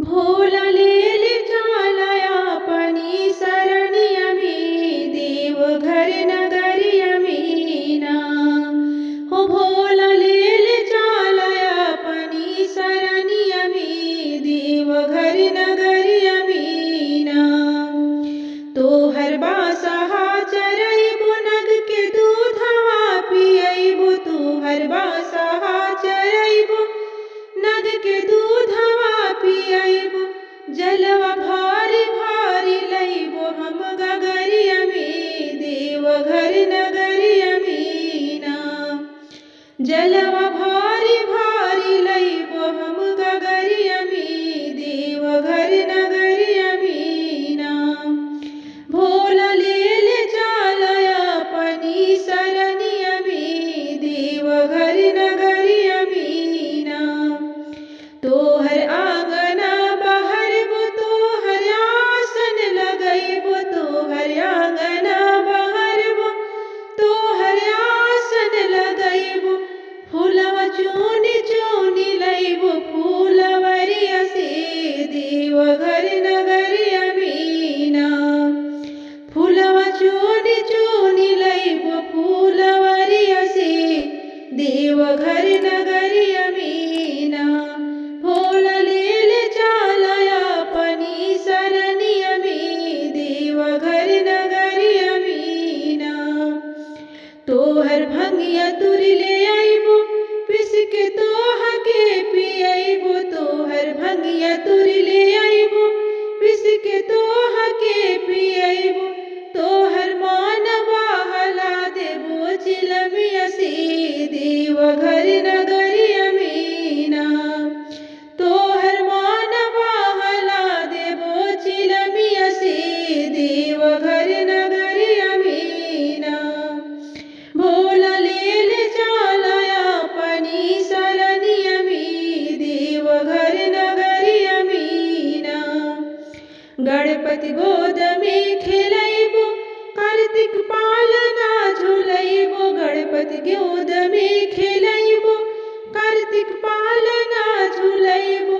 भोललेले चालयापणी सरनियमी देवघर नगरियमी ना हो भोललेले चालयापणी सरनियमी देवघर नगरियमी ना तो हर बासहा चरैबो नग के दूधवा पियैबो तो हर बासहा चरैबो नग के दूधवा पियैबो जलवा भारी भारी लैबो हम गगरियमी देवघर नगरियमी ना जलवा भारी भारी लैबो हम गगरियमी देवघर नगरियमी ना भोललेले चालयापणी सरनियमी देवघर नगरियमी ना तोहर आंगना बहरबो तोहर आसन लगैबो तोहर आंगना बहरबो तोहर आसन लगैबो फूलवा चुनी चुनी लैबो फूलवरिया से देवघर नगरियमी ना फूलवा चुनी चुनी लैबो फूलवरिया से देवघर नगरियमी ना भोललेले चालयापणी सरनियमी देवघर नगरियमी ना तोहर भंगिया तुरले आइबो पिसके तोहके पियैबो तोहर भंगिया तुरले आइबो पिसके तोहके पियैबो तोहर मान बहला देबो चिलमिया से देवघर नगरियमी ना तोहर मान बहला देबो चिलमिया से देवघर नगरियमी ना भोललेले चालयापणी सरनियमी देवघर नगरियमी ना गणपति गोद में खेलैबो कार्तिक पालना झुलैबो गणपति गोद में खेलैबो कार्तिक पालना झुलैबो